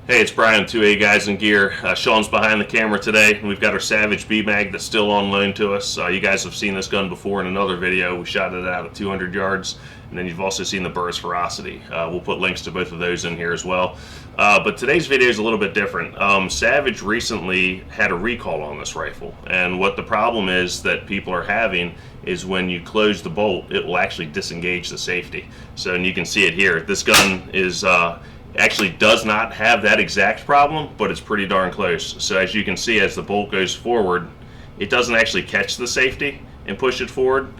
Hey, it's Brian, 2A Guys and Gear. Sean's behind the camera today. We've got our Savage B-Mag that's still on loan to us. You guys have seen this gun before in another video. We shot it out at 200 yards, and then you've also seen the Burris Ferocity. We'll put links to both of those in here as well. But today's video is a little bit different. Savage recently had a recall on this rifle, and what the problem is that people are having is when you close the bolt, it will actually disengage the safety. So, and you can see it here. This gun is actually does not have that exact problem, but it's pretty darn close. So as you can see, as the bolt goes forward, it doesn't actually catch the safety and push it forward,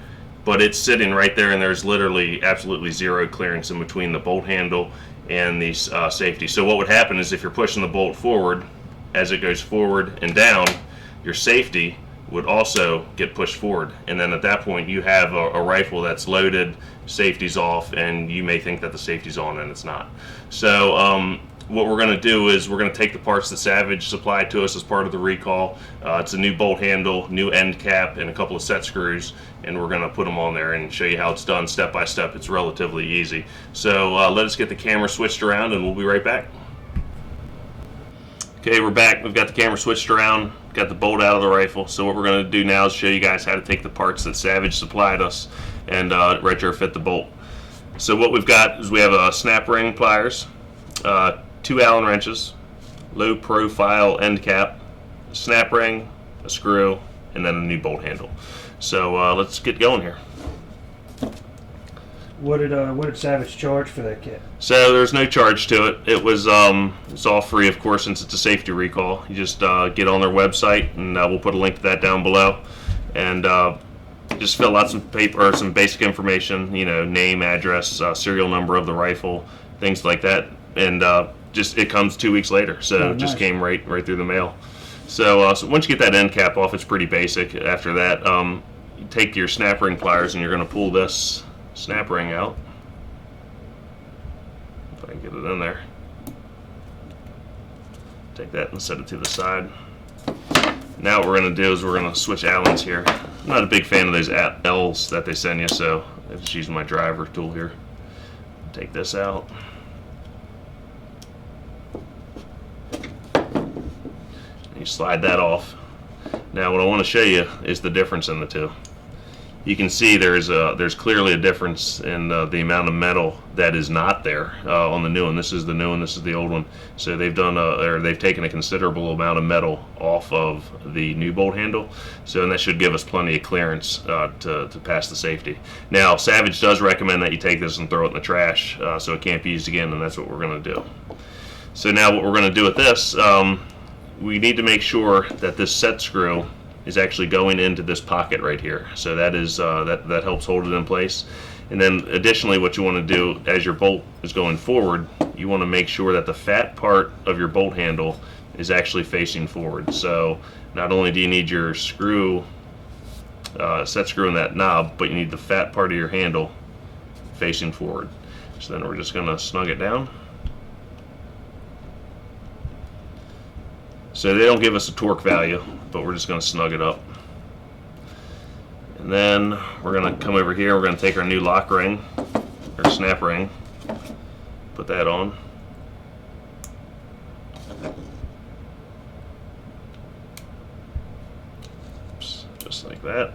but it's sitting right there, and there's literally absolutely zero clearance in between the bolt handle and the safety. So what would happen is if you're pushing the bolt forward, as it goes forward and down, your safety would also get pushed forward, and then at that point you have a rifle that's loaded, safety's off, and you may think that the safety's on and it's not. So what we're going to do is we're going to take the parts that Savage supplied to us as part of the recall. It's a new bolt handle, new end cap, and a couple of set screws, and we're going to put them on there and show you how it's done step by step. It's relatively easy. So let us get the camera switched around and we'll be right back. Okay, we're back. We've got the camera switched around, got the bolt out of the rifle. So what we're going to do now is show you guys how to take the parts that Savage supplied us and retrofit the bolt. So what we've got is we have a snap ring pliers, 2 Allen wrenches, low profile end cap, a snap ring, a screw, and then a new bolt handle. So let's get going here. What did Savage charge for that kit? So there's no charge to it. It was it's all free, of course, since it's a safety recall. You just get on their website, and we'll put a link to that down below, and just fill out some paper or some basic information, you know, name, address, serial number of the rifle, things like that, and just it comes 2 weeks later. So it just came right through the mail. So, so once you get that end cap off, it's pretty basic. After that, you take your snap ring pliers and you're going to pull this snap ring out. If I can get it in there. Take that and set it to the side. Now what we're going to do is we're going to switch Allens here. I'm not a big fan of those L's that they send you, so I'm just using my driver tool here. Take this out. You slide that off. Now what I want to show you is the difference in the two. You can see there's clearly a difference in the amount of metal that is not there on the new one. This is the new one. This is the old one. So they've done they've taken a considerable amount of metal off of the new bolt handle. So and that should give us plenty of clearance to pass the safety. Now Savage does recommend that you take this and throw it in the trash, so it can't be used again, and that's what we're going to do. So now what we're going to do with this, we need to make sure that this set screw is actually going into this pocket right here. So that is that helps hold it in place. And then additionally, what you want to do as your bolt is going forward, you want to make sure that the fat part of your bolt handle is actually facing forward. So not only do you need your screw, set screw in that knob, but you need the fat part of your handle facing forward. So then we're just going to snug it down. So they don't give us a torque value, but we're just going to snug it up. And then we're going to come over here, we're going to take our new lock ring, or snap ring, put that on. Oops, just like that.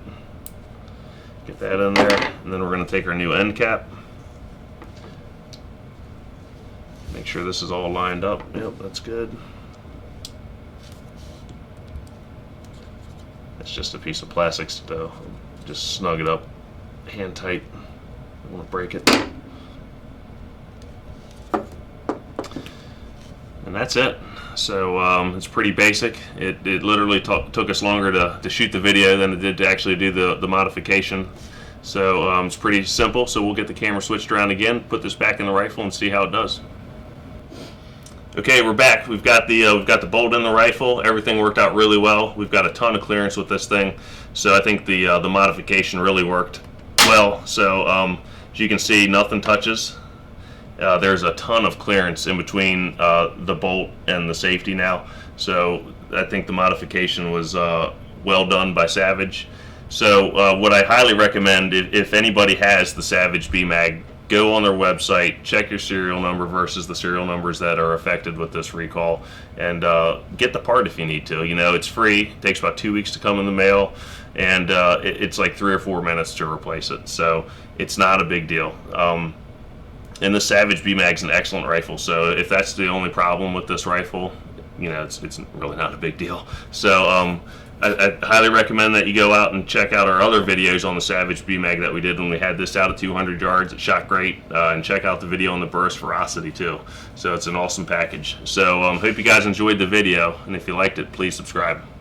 Get that in there, and then we're going to take our new end cap. Make sure this is all lined up. Yep, that's good. It's just a piece of plastic, so just snug it up, hand tight. I don't want to break it. And that's it. So it's pretty basic. It literally took us longer to shoot the video than it did to actually do the modification. So it's pretty simple. So we'll get the camera switched around again, put this back in the rifle, and see how it does. Okay, we're back. We've got the bolt in the rifle. Everything worked out really well. We've got a ton of clearance with this thing, so I think the modification really worked well. So as you can see, nothing touches. There's a ton of clearance in between the bolt and the safety now. So I think the modification was well done by Savage. So what I highly recommend, if anybody has the Savage B-Mag go on their website, check your serial number versus the serial numbers that are affected with this recall, and get the part if you need to. You know, it's free. It takes about 2 weeks to come in the mail, and it's like 3 or 4 minutes to replace it. So it's not a big deal. And the Savage BMAG is an excellent rifle. So if that's the only problem with this rifle, you know, it's really not a big deal. So I highly recommend that you go out and check out our other videos on the Savage BMAG that we did when we had this out at 200 yards. It shot great. And check out the video on the burst ferocity too. So it's an awesome package. So hope you guys enjoyed the video, and if you liked it, please subscribe.